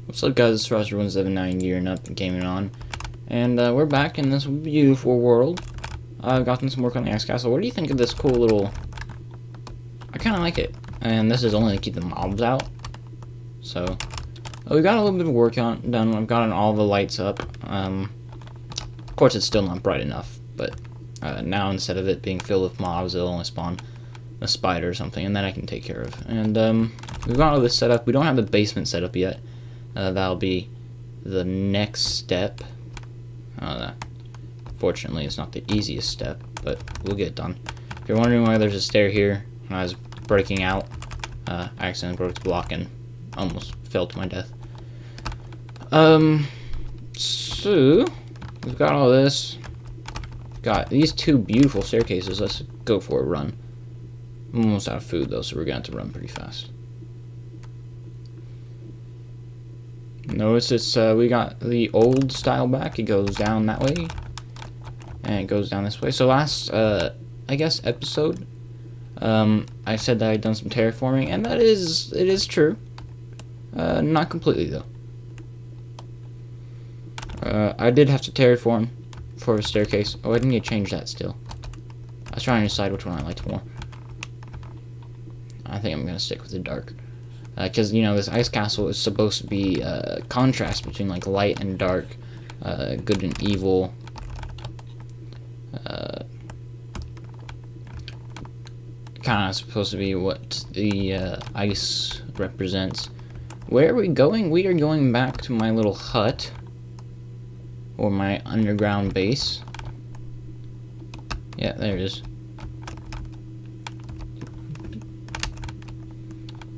What's up, guys? It's Roger179 gearing up and gaming on, and we're back in this beautiful world. I've gotten some work on the Ice Castle. What do you think of this cool little... I kind of like it, and this is only to keep the mobs out. So, we got a little bit of work done. I've gotten all the lights up. Of course, it's still not bright enough, but now instead of it being filled with mobs, it'll only spawn a spider or something, and then I can take care of. And we've got all this set up. We don't have the basement set up yet. That'll be the next step. Fortunately, it's not the easiest step, but we'll get it done. If you're wondering why there's a stair here, when I was breaking out, I accidentally broke the block and almost fell to my death. So we've got all this. Got these two beautiful staircases. Let's go for a run. I'm almost out of food though, so we're gonna have to run pretty fast. Notice it's we got the old style back. It goes down that way, and it goes down this way. So last I guess episode, I said that I'd done some terraforming, and it is true. Not completely though. I did have to terraform for a staircase. Oh, I didn't need to change that still. I was trying to decide which one I liked more. I think I'm gonna stick with the dark. Because, you know, this ice castle is supposed to be a contrast between, like, light and dark, good and evil. Kind of supposed to be what the ice represents. Where are we going? We are going back to my little hut, or my underground base. Yeah, there it is.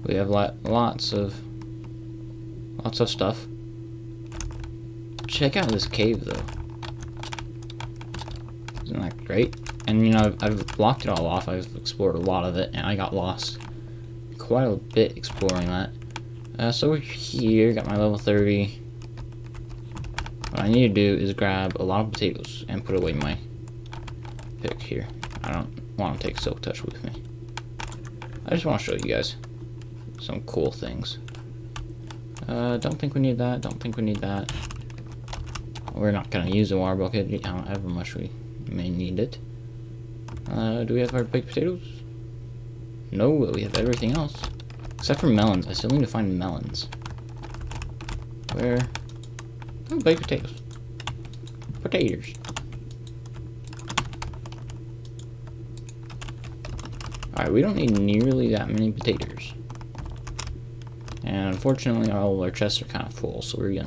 We have lots of stuff. Check out this cave though. Isn't that great? And you know, I've blocked it all off. I've explored a lot of it, and I got lost quite a bit exploring that. So we're here, got my level 30. What I need to do is grab a lot of potatoes and put away my pick here. I don't want to take Silk Touch with me. I just want to show you guys some cool things. Don't think we need that. Don't think we need that. We're not gonna use the water bucket however much we may need it. Do we have our baked potatoes? No, but we have everything else. Except for melons. I still need to find melons. Where? Oh, baked potatoes. Potatoes. Alright, we don't need nearly that many potatoes. And unfortunately, all our chests are kind of full, so we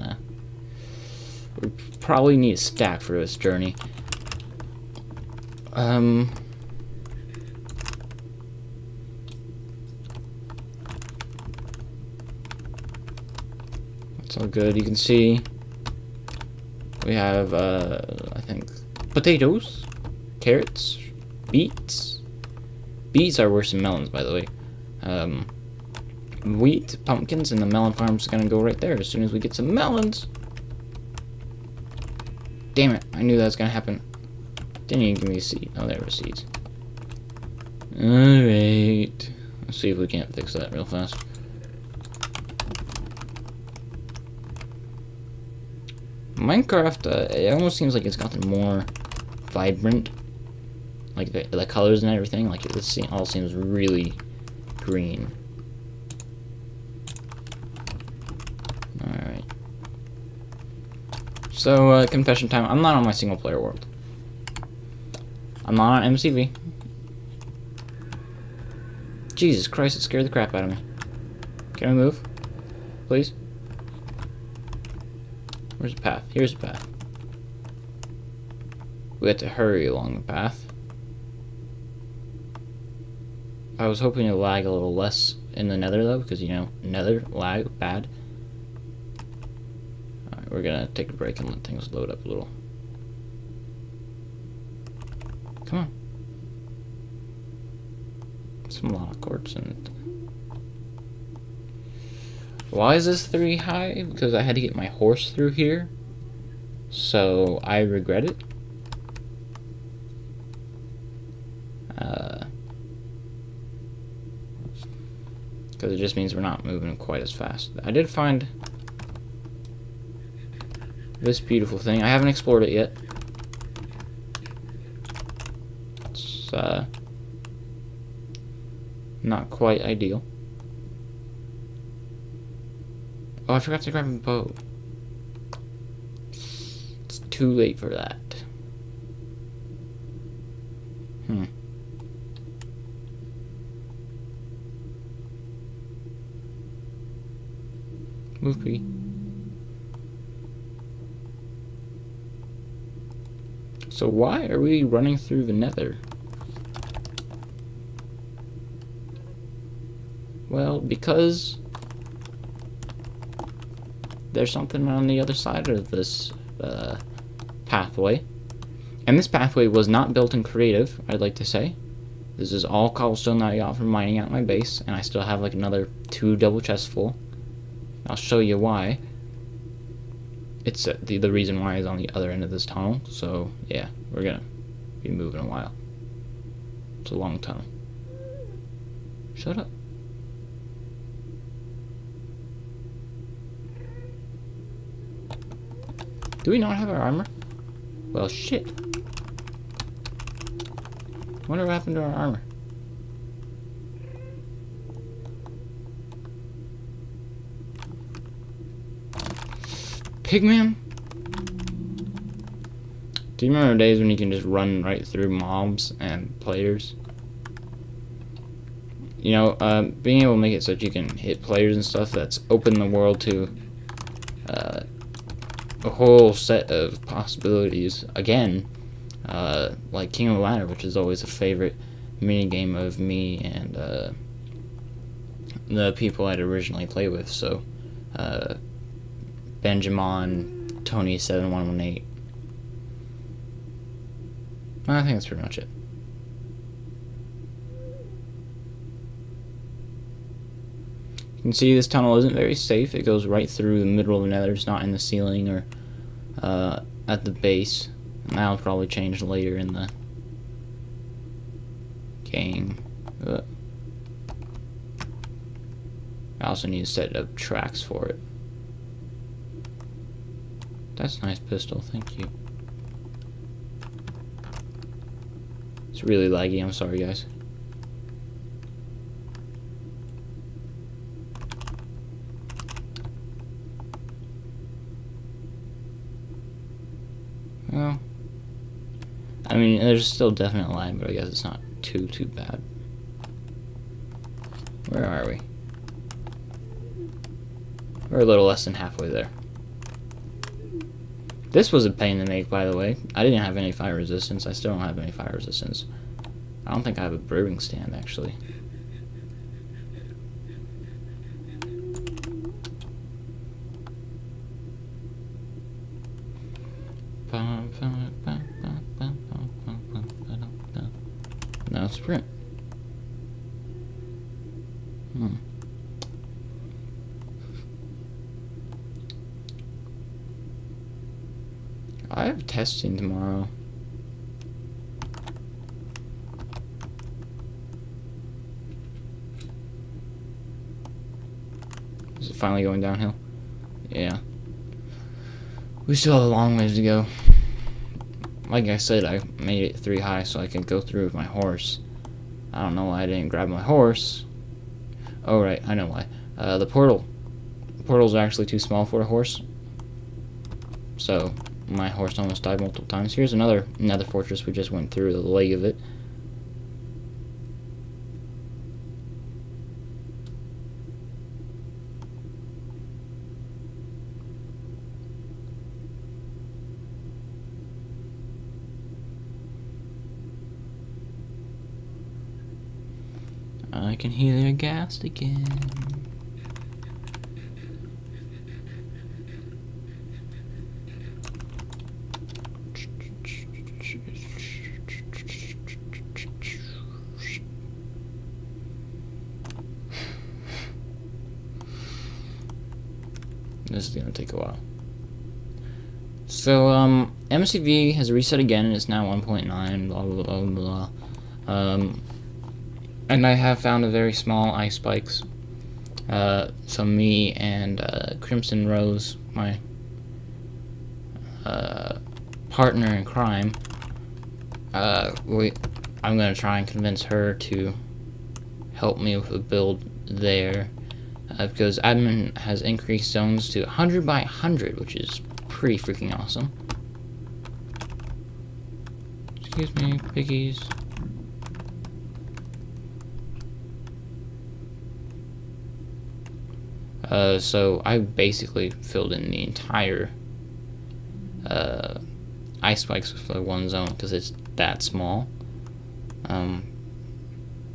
probably need a stack for this journey. That's all good. You can see we have, I think, potatoes, carrots, beets. Beets are worse than melons, by the way. Wheat, pumpkins, and the melon farm's gonna go right there as soon as we get some melons. Damn it, I knew that was gonna happen. Didn't even give me a seed. Oh, there were seeds. Alright. Let's see if we can't fix that real fast. Minecraft, it almost seems like it's gotten more vibrant. Like the colors and everything, like it all seems really green. Alright. So, confession time. I'm not on my single player world. I'm not on MCV. Jesus Christ, it scared the crap out of me. Can I move? Please? Where's the path? Here's the path. We have to hurry along the path. I was hoping to lag a little less in the nether though, because, you know, nether lag bad. Alright, we're gonna take a break and let things load up a little. Come on. Some lot of quartz in it. Why is this 3 high? Because I had to get my horse through here. So I regret it. Because it just means we're not moving quite as fast. I did find this beautiful thing. I haven't explored it yet. It's not quite ideal. Oh, I forgot to grab a bow. It's too late for that. Move, piggy. So why are we running through the nether? Well, because there's something on the other side of this pathway. And this pathway was not built in creative, I'd like to say. This is all cobblestone that I got from mining out my base, and I still have like another 2 double chests full. I'll show you why. It's the reason why is on the other end of this tunnel. So yeah, we're gonna be moving a while. It's a long tunnel. Shut up. Do we not have our armor? Well, shit. Wonder what happened to our armor. Pigman? Do you remember days when you can just run right through mobs and players? You know, being able to make it so that you can hit players and stuff, that's opened the world to a whole set of possibilities. Again, like King of the Ladder, which is always a favorite mini game of me and the people I'd originally play with. So, Benjamin, Tony7118. I think that's pretty much it. You can see this tunnel isn't very safe. It goes right through the middle of the nether. It's not in the ceiling or at the base. And that'll probably change later in the game. I also need to set up tracks for it. That's a nice pistol, thank you. It's really laggy, I'm sorry guys. Well, I mean, there's still definite lag, but I guess it's not too bad. Where are we? We're a little less than halfway there. This was a pain to make, by the way. I didn't have any fire resistance. I still don't have any fire resistance. I don't think I have a brewing stand, actually. No sprint. I have testing tomorrow. Is it finally going downhill? Yeah. We still have a long ways to go. Like I said, I made it 3 high so I could go through with my horse. I don't know why I didn't grab my horse. Oh right, I know why. The portal. The portals are actually too small for a horse. So my horse almost died multiple times. Here's another fortress we just went through the leg of it. I can hear their ghast again. This is gonna take a while. So, MCV has reset again, and it's now 1.9, blah, blah, blah, blah. And I have found a very small ice spikes. So me and Crimson Rose, my partner in crime, I'm gonna try and convince her to help me with a build there, because admin has increased zones to 100 by 100, which is pretty freaking awesome. Excuse me, piggies. So I basically filled in the entire ice spikes with the one zone because it's that small.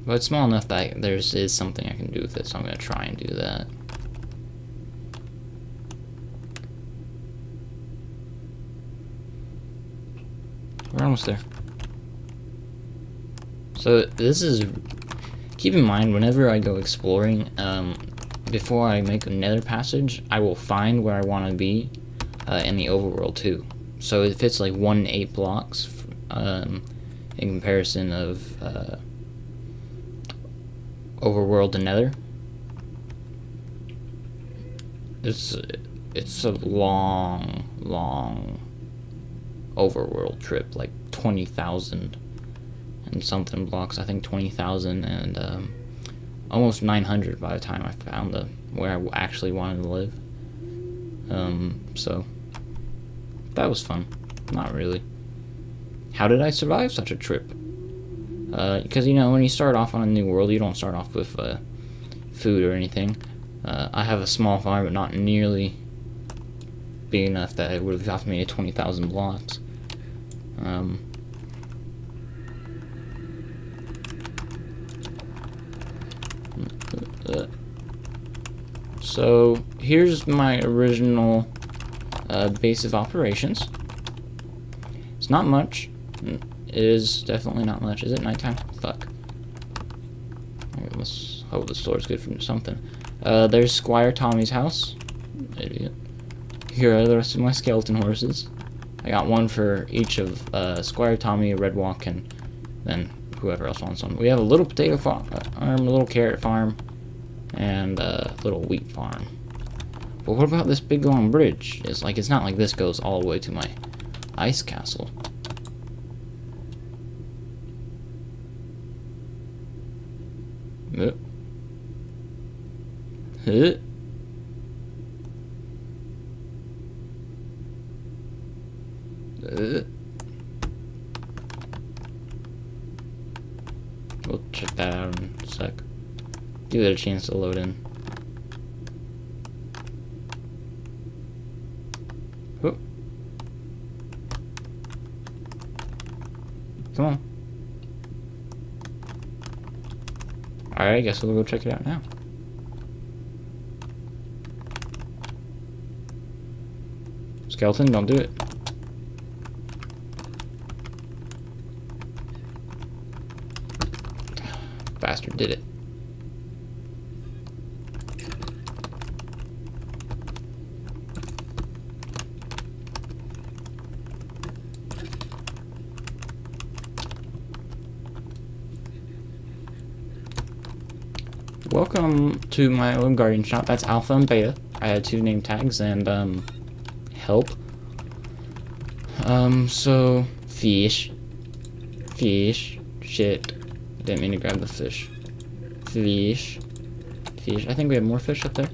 But it's small enough that there is something I can do with it, so I'm going to try and do that. We're almost there. So this is, keep in mind, whenever I go exploring, before I make a nether passage, I will find where I want to be in the overworld too. So if it's like 1 to 8 blocks, in comparison of overworld to nether, it's a long overworld trip, like 20,000 and something blocks. I think 20,000 and almost 900 by the time I found where I actually wanted to live. So that was fun. Not really. How did I survive such a trip? Because, you know, when you start off on a new world, you don't start off with food or anything. I have a small farm, but not nearly big enough that it would have gotten me to 20,000 blocks. So here's my original base of operations. It's not much. It is definitely not much. Is it nighttime? Fuck. Let's hope the store's good for something. There's Squire Tommy's house. Idiot. Here are the rest of my skeleton horses. I got one for each of Squire Tommy, Red Walk, and then whoever else wants one. We have a little potato farm, a little carrot farm, and a little wheat farm. But what about this big long bridge? It's not like this goes all the way to my ice castle. Huh? We'll check that out in a sec. Give it a chance to load in. Oh. Come on. Alright, I guess we'll go check it out now. Skeleton, don't do it. Bastard did it. Welcome to my little guardian shop. That's Alpha and Beta. I had 2 name tags and help. So fish. Shit. Didn't mean to grab the fish. Fish. I think we have more fish up there.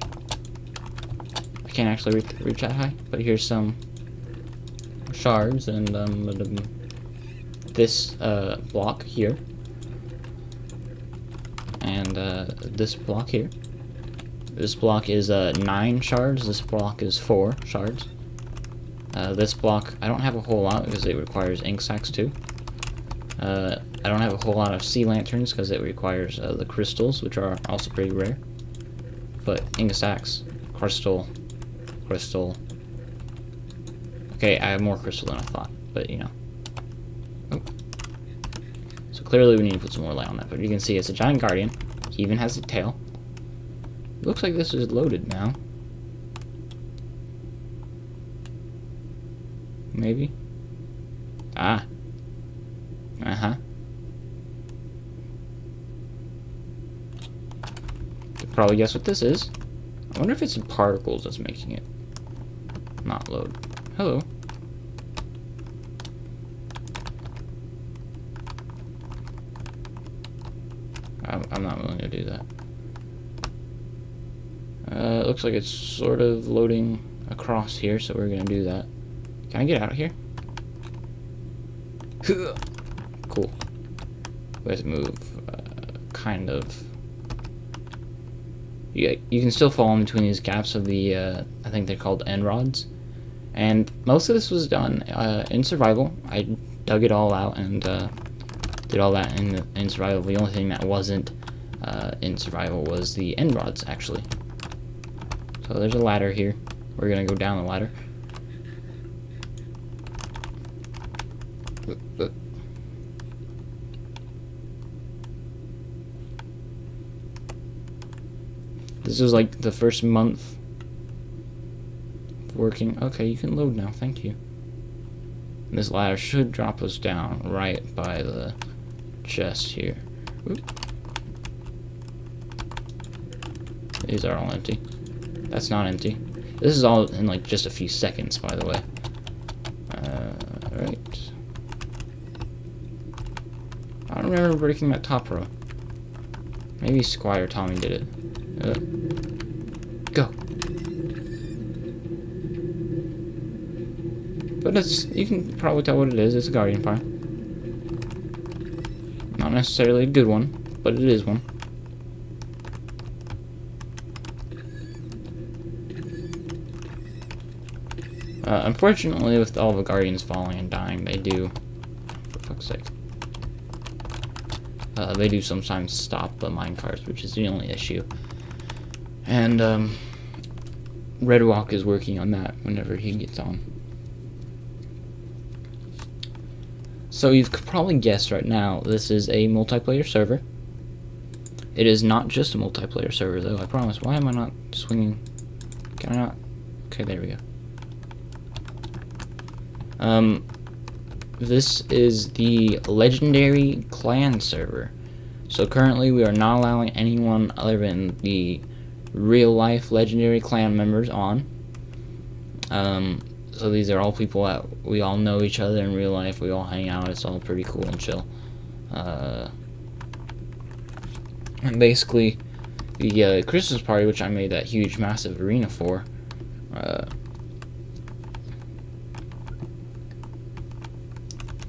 I can't actually reach that high, but here's some shards and this block here. And this block here. This block is 9 shards. This block is 4 shards. This block, I don't have a whole lot because it requires ink sacks too. I don't have a whole lot of sea lanterns because it requires the crystals, which are also pretty rare. But ink sacks, crystal. Okay, I have more crystal than I thought, but you know. Oh. So clearly we need to put some more light on that, but you can see it's a giant guardian. He even has a tail. It looks like this is loaded now. Maybe? Ah. Uh-huh. You could probably guess what this is. I wonder if it's the particles that's making it not load. Hello. I'm not willing to do that. It looks like it's sort of loading across here, so we're gonna do that. Can I get out of here? Cool. We have to move, kind of. You can still fall in between these gaps of the, I think they're called end rods. And most of this was done in survival. I dug it all out and did all that in survival. The only thing that wasn't in survival was the end rods, actually. So there's a ladder here. We're gonna go down the ladder. This is like the first month of working. Okay, you can load now. Thank you. And this ladder should drop us down right by the chest here. Oop. These are all empty. That's not empty. This is all in like just a few seconds, by the way. Right. I don't remember breaking that top row. Maybe Squire Tommy did it. Go. But it's, you can probably tell what it is. It's a Guardian Fire. Not necessarily a good one, but it is one. Unfortunately, with all the Guardians falling and dying, they do, for fuck's sake, they do sometimes stop the minecarts, which is the only issue. And Redwalk is working on that whenever he gets on. So you've probably guessed right now, this is a multiplayer server. It is not just a multiplayer server, though, I promise. Why am I not swinging? Can I not? Okay, there we go. This is the Legendary Clan server. So currently we are not allowing anyone other than the real-life Legendary Clan members on. So these are all people that we all know each other in real life. We all hang out. It's all pretty cool and chill. And basically, the Christmas party, which I made that huge, massive arena for,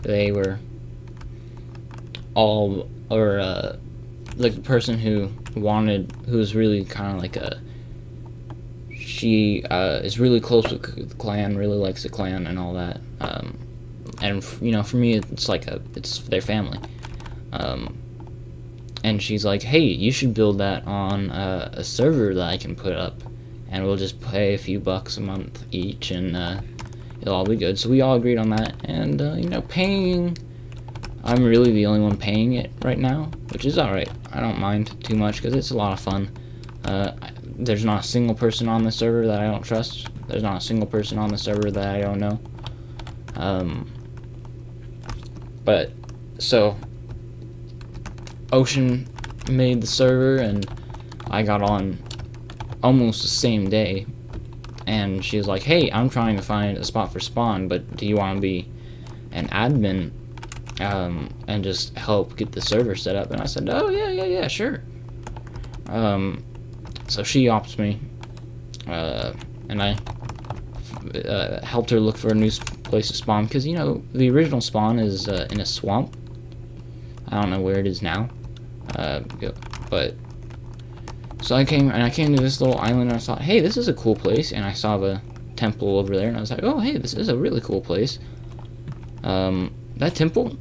they were all, or like the person who was really kind of like she is really close with the clan, really likes the clan and all that, and you know, for me it's like it's their family, and she's like, hey, you should build that on a server that I can put up, and we'll just pay a few bucks a month each, and it'll all be good. So we all agreed on that, and you know, paying, I'm really the only one paying it right now, which is alright. I don't mind too much because it's a lot of fun. There's not a single person on the server that I don't trust. There's not a single person on the server that I don't know. But so Ocean made the server and I got on almost the same day, and she was like, hey, I'm trying to find a spot for spawn, but do you want to be an admin and just help get the server set up? And I said, oh yeah, sure. So she opts me, and I helped her look for a new place to spawn, because, you know, the original spawn is in a swamp. I don't know where it is now, but so I came to this little island, and I thought, hey, this is a cool place, and I saw the temple over there, and I was like, oh, hey, this is a really cool place. That temple,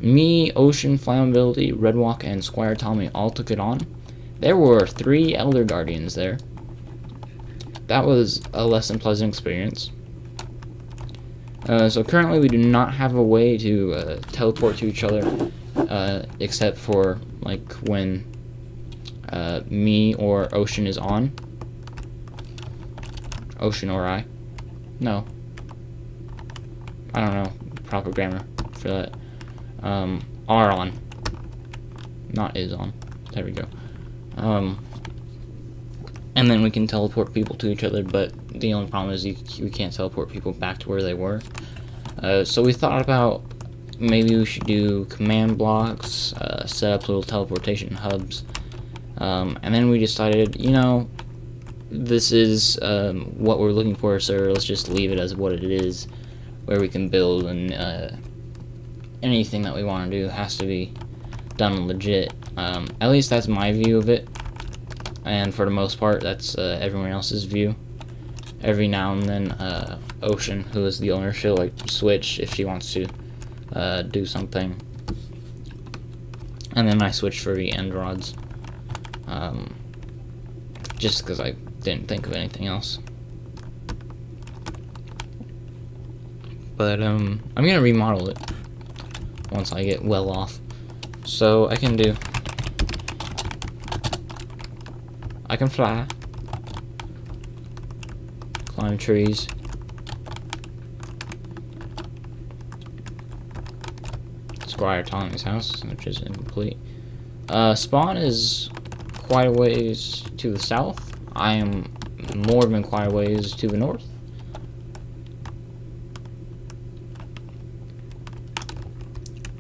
me, Ocean, Flammability, Redwalk, and Squire Tommy all took it on. There were 3 Elder Guardians there. That was a less than pleasant experience. So currently we do not have a way to teleport to each other, except for like when me or Ocean is on. Ocean or I. No. I don't know proper grammar for that. Are on. Not is on. There we go. And then we can teleport people to each other, but the only problem is we can't teleport people back to where they were. So we thought about maybe we should do command blocks, set up little teleportation hubs, and then we decided, you know, this is what we're looking for, so let's just leave it as what it is, where we can build, and anything that we want to do has to be done legit. At least that's my view of it, and for the most part that's everyone else's view. Every now and then Ocean, who is the owner, she'll like switch if she wants to do something, and then I switch for the end rods, just because I didn't think of anything else. But I'm gonna remodel it once I get well off, so I can fly, climb trees, Squire Tommy's house, which is incomplete. Spawn is quite a ways to the south. I am more than quite a ways to the north.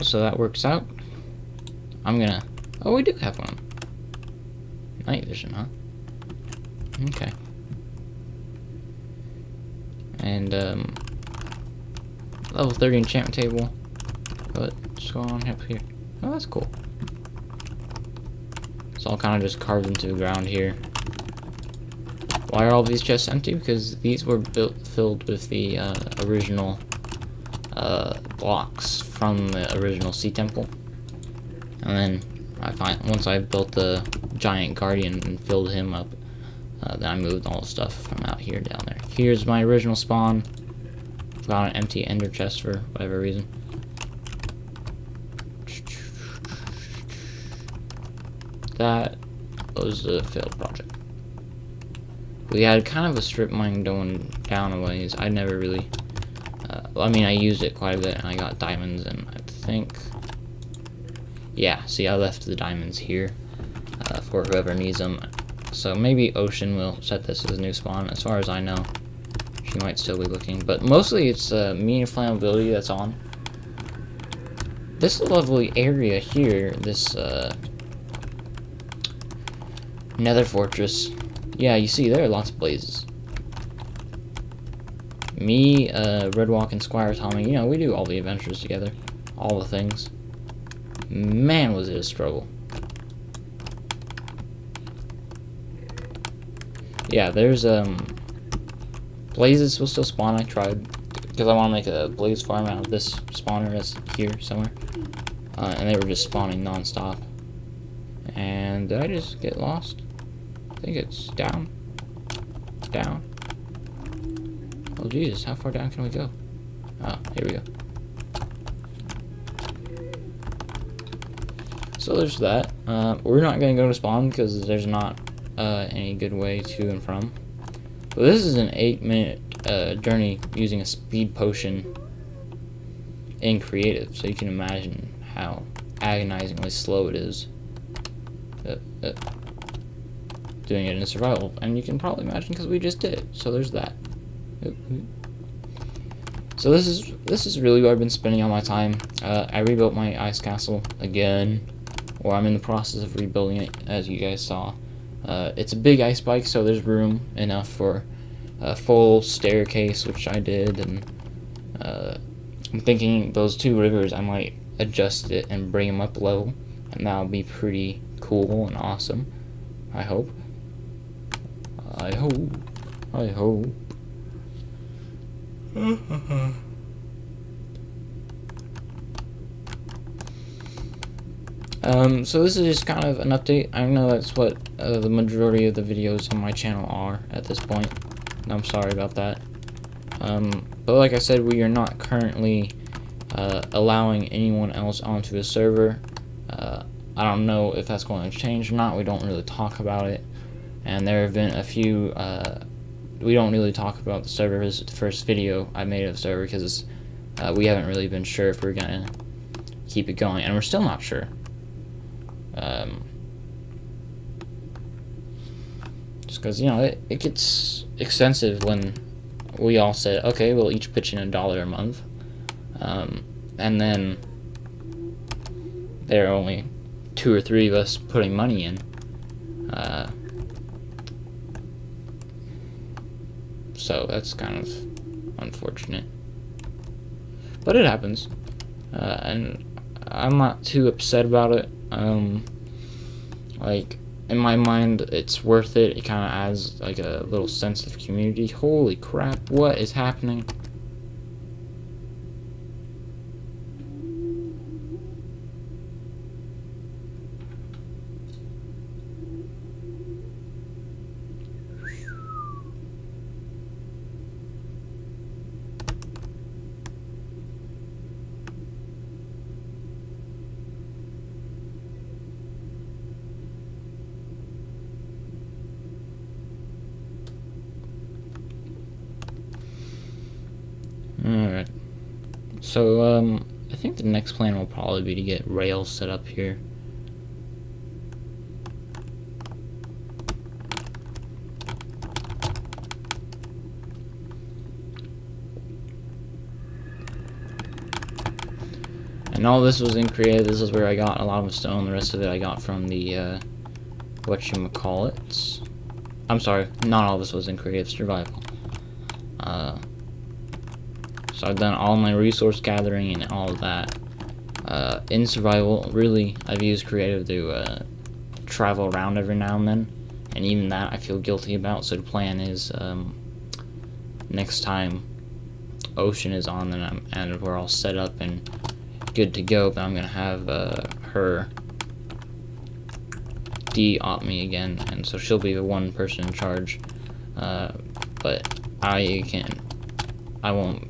So that works out. I'm gonna... Oh, we do have one. Night vision, huh? Okay. And, level 30 enchantment table. What's going on up here? Oh, that's cool. It's all kind of just carved into the ground here. Why are all these chests empty? Because these were filled with the original blocks from the original Sea Temple. And then once I built the giant guardian and filled him up, then I moved all the stuff from out here down there. Here's my original spawn. Got an empty ender chest for whatever reason. That was a failed project. We had kind of a strip mine going down a ways. I never really... I mean, I used it quite a bit, and I got diamonds, and I think... Yeah, see, I left the diamonds here for whoever needs them. So maybe Ocean will set this as a new spawn. As far as I know, she might still be looking. But mostly it's me and flammability that's on. This lovely area here, this nether fortress. Yeah, you see, there are lots of blazes. Me, Redwalk, and Squire Tommy, you know, we do all the adventures together. All the things. Man, was it a struggle. Yeah, there's, blazes will still spawn. I tried, because I want to make a blaze farm out of this spawner that's here somewhere. And they were just spawning non-stop. And did I just get lost? I think it's down. Down. Oh Jesus, how far down can we go? Oh, here we go. So there's that. We're not going to go to spawn because there's not any good way to and from. But this is an 8-minute journey using a speed potion in creative, so you can imagine how agonizingly slow it is. Doing it in survival, and you can probably imagine because we just did it. So there's that. So this is really what I've been spending all my time. I rebuilt my ice castle again, or I'm in the process of rebuilding it, as you guys saw. It's a big ice bike, so there's room enough for a full staircase, which I did, and I'm thinking those two rivers I might adjust it and bring them up level, and that'll be pretty cool and awesome. I hope. I hope. I hope. So this is just kind of an update. I know that's what the majority of the videos on my channel are at this point. I'm sorry about that. But like I said, we are not currently allowing anyone else onto the server. I don't know if that's going to change or not. We don't really talk about it. And there have been a few, we don't really talk about the server. This is the first video I made of the server because we haven't really been sure if we're going to keep it going. And we're still not sure. Just because, you know, it gets expensive when we all said, okay, we'll each pitch in $1 a month. And then there are only 2 or 3 of us putting money in. So that's kind of unfortunate. But it happens. And I'm not too upset about it. Like, in my mind, it's worth it. It kind of adds like a little sense of community. Holy crap, what is happening? Alright. So, I think the next plan will probably be to get rails set up here. And all this was in creative. This is where I got a lot of stone. The rest of it I got from the, whatchamacallit. I'm sorry, not all this was in creative, survival. So I've done all my resource gathering and all of that. In survival, really, I've used creative to travel around every now and then. And even that I feel guilty about, so the plan is, next time Ocean is on and we're all set up and good to go, but I'm gonna have her de-op me again, and so she'll be the one person in charge. But I won't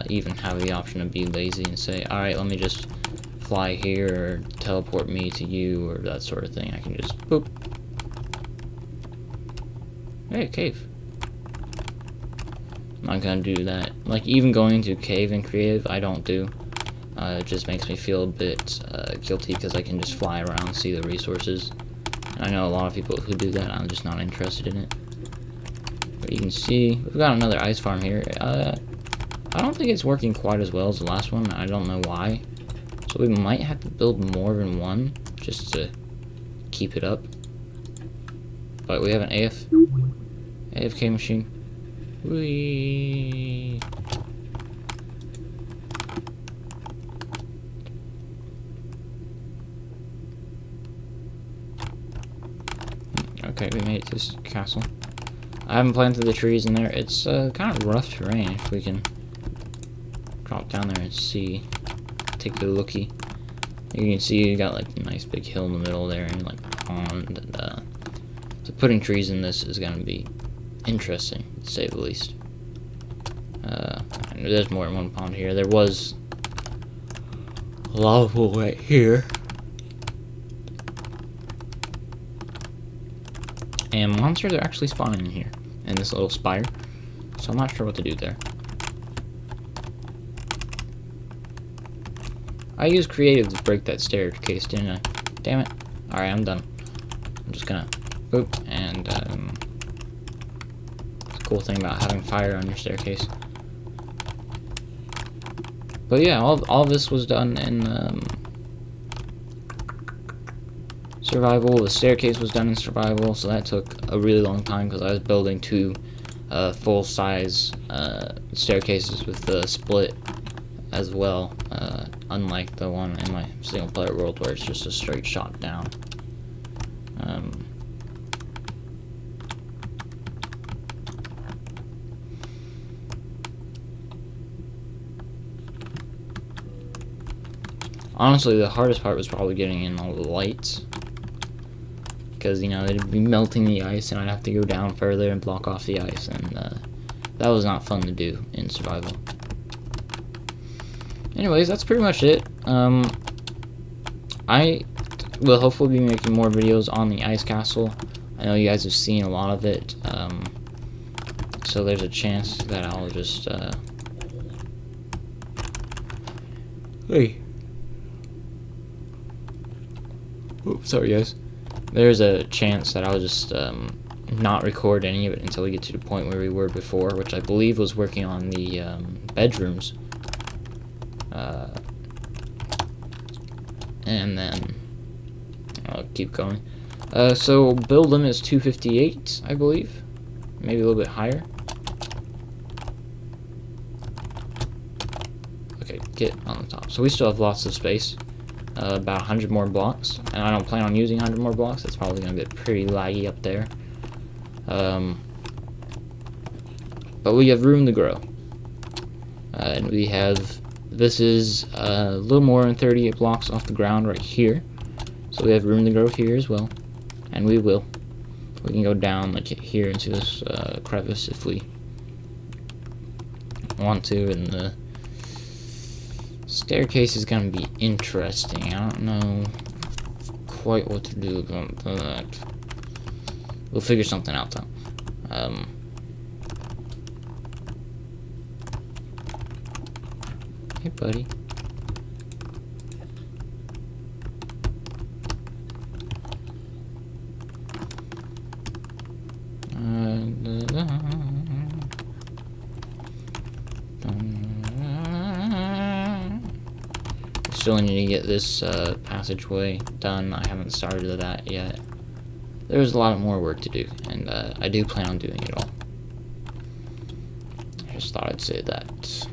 even have the option to be lazy and say, alright, let me just fly here or teleport me to you or that sort of thing. I can just boop. Hey, cave. I'm not gonna do that. Like, even going to cave in creative, I don't do. It just makes me feel a bit guilty because I can just fly around and see the resources. And I know a lot of people who do that. I'm just not interested in it. But you can see we've got another ice farm here. I don't think it's working quite as well as the last one. I don't know why. So we might have to build more than one just to keep it up. But we have an AFK machine. Whee! Okay, we made it to this castle. I haven't planted the trees in there. It's kind of rough terrain. If we can drop down there and see, take a looky. You can see you got like a nice big hill in the middle there and like pond. And, so putting trees in this is gonna be interesting, to say the least. And there's more than one pond here. There was lava pool right here. And monsters are actually spawning in here, in this little spire. So I'm not sure what to do there. I used creative to break that staircase, didn't I? Damn it. Alright, I'm done. I'm just gonna boop, and it's a cool thing about having fire on your staircase. But yeah, all this was done in survival. The staircase was done in survival, so that took a really long time because I was building 2 full-size staircases with the split as well, unlike the one in my single-player world where it's just a straight shot down. Honestly, the hardest part was probably getting in all the lights. Because, you know, they'd be melting the ice and I'd have to go down further and block off the ice. And that was not fun to do in survival. Anyways, that's pretty much it. I will hopefully be making more videos on the ice castle. I know you guys have seen a lot of it. So there's a chance that I'll just... Hey. Oops, sorry guys. There's a chance that I'll just not record any of it until we get to the point where we were before, which I believe was working on the and then I'll keep going. So build limit is 258, I believe. Maybe a little bit higher. Okay, get on the top. So we still have lots of space. About 100 more blocks. And I don't plan on using 100 more blocks. It's probably going to get pretty laggy up there. But we have room to grow. And we have... This is a little more than 38 blocks off the ground right here. So we have room to grow here as well. And we will. We can go down like here into this crevice if we want to, and the staircase is gonna be interesting. I don't know quite what to do about that. We'll figure something out though. Hey buddy. Still need to get this passageway done. I haven't started that yet. There's a lot more work to do, and I do plan on doing it all. I just thought I'd say that.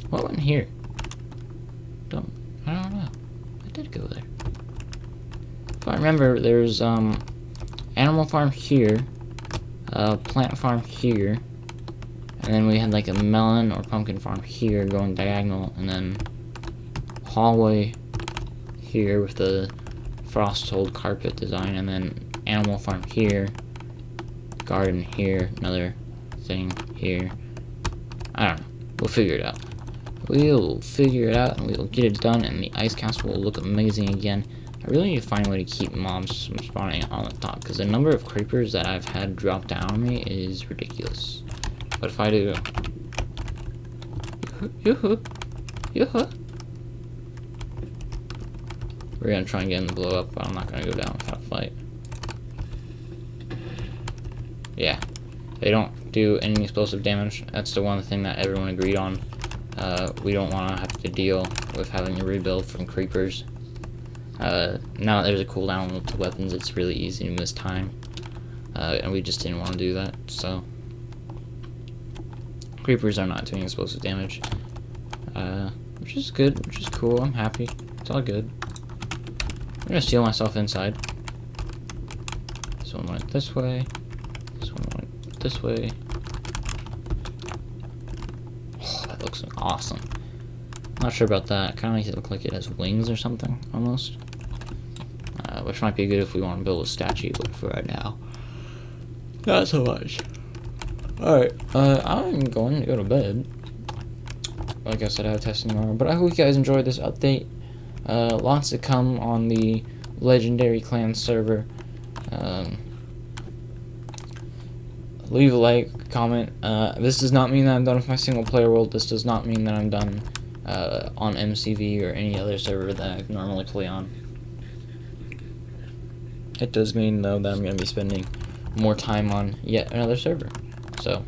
What went here? I don't know. I did go there. If I remember, there's animal farm here, plant farm here, and then we had like a melon or pumpkin farm here going diagonal, and then hallway here with the frost-hold carpet design, and then animal farm here, garden here, another thing here. I don't know. We'll figure it out. We'll figure it out, and we'll get it done, and the ice castle will look amazing again. I really need to find a way to keep mobs from spawning on the top, because the number of creepers that I've had drop down on me is ridiculous. But if I do... Yoo-hoo! Yoo-hoo! We're gonna try and get him to blow up, but I'm not gonna go down without a fight. Yeah. They don't do any explosive damage. That's the one thing that everyone agreed on. We don't want to have to deal with having to rebuild from creepers. Now that there's a cooldown to weapons, it's really easy to miss time. And we just didn't want to do that, so... Creepers are not doing explosive damage. Which is good, which is cool, I'm happy. It's all good. I'm gonna seal myself inside. This one went this way. This one went this way. Oh, that looks awesome. Not sure about that. Kind of makes it look like it has wings or something, almost. Which might be good if we want to build a statue, but for right now, not so much. Alright, I'm going to go to bed. Like I said, I have testing tomorrow, but I hope you guys enjoyed this update. Lots to come on the Legendary Clan server. Leave a like, comment. This does not mean that I'm done with my single player world. This does not mean that I'm done on MCV or any other server that I normally play on. It does mean, though, that I'm going to be spending more time on yet another server. So,